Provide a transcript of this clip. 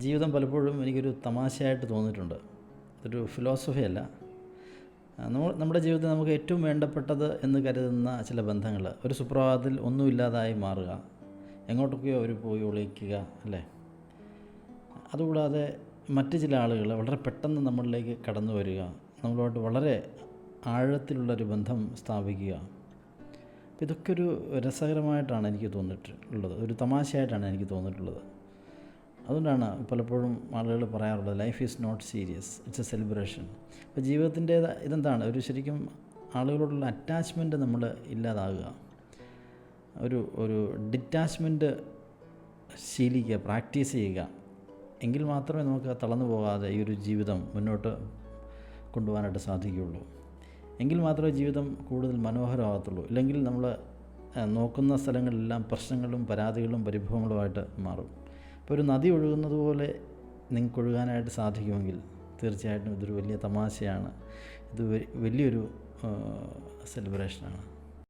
ജീവിതം പലപ്പോഴും എനിക്കൊരു തമാശയായിട്ട് തോന്നിയിട്ടുണ്ട്. അതൊരു ഫിലോസഫിയല്ല. നമ്മുടെ ജീവിതത്തിൽ നമുക്ക് ഏറ്റവും വേണ്ടപ്പെട്ടത് എന്ന് കരുതുന്ന ചില ബന്ധങ്ങൾ ഒരു സുപ്രഭാതത്തിൽ ഒന്നുമില്ലാതായി മാറുക, എങ്ങോട്ടൊക്കെയോ അവർ പോയി ഒളിക്കുക, അല്ലേ? അതുകൂടാതെ മറ്റ് ചില ആളുകൾ വളരെ പെട്ടെന്ന് നമ്മളിലേക്ക് കടന്നു വരിക, നമ്മളോട്ട് വളരെ ആഴത്തിലുള്ളൊരു ബന്ധം സ്ഥാപിക്കുക. അപ്പോൾ ഇതൊക്കെ ഒരു രസകരമായിട്ടാണ് എനിക്ക് തോന്നിയിട്ടുള്ളത്, ഒരു തമാശയായിട്ടാണ് എനിക്ക് തോന്നിയിട്ടുള്ളത്. അതുകൊണ്ടാണ് പലപ്പോഴും ആളുകൾ പറയാറുള്ളത് life is not serious, it's a celebration. അപ്പോൾ ജീവിതത്തിൻ്റെ ഇതെന്താണ്, ഒരു ശരിക്കും ആളുകളോടുള്ള അറ്റാച്ച്മെൻറ്റ് നമ്മൾ ഇല്ലാതാകുക, ഒരു ഡിറ്റാച്ച്മെൻറ്റ് ശീലിക്കുക, പ്രാക്ടീസ് ചെയ്യുക. എങ്കിൽ മാത്രമേ നമുക്ക് തളർന്നു പോകാതെ ഈ ഒരു ജീവിതം മുന്നോട്ട് കൊണ്ടുപോകാനായിട്ട് സാധിക്കുകയുള്ളൂ. എങ്കിൽ മാത്രമേ ജീവിതം കൂടുതൽ മനോഹരമാകത്തുള്ളൂ. ഇല്ലെങ്കിൽ നമ്മൾ നോക്കുന്ന സ്ഥലങ്ങളിലെല്ലാം പ്രശ്നങ്ങളും പരാതികളും പരിഭവങ്ങളുമായിട്ട് മാറും. ഇപ്പോൾ ഒരു നദി ഒഴുകുന്നത് പോലെ നിങ്ങൾക്ക് ഒഴുകാനായിട്ട് സാധിക്കുമെങ്കിൽ തീർച്ചയായിട്ടും ഇതൊരു വലിയ തമാശയാണ്, ഇത് വലിയൊരു സെലിബ്രേഷനാണ്.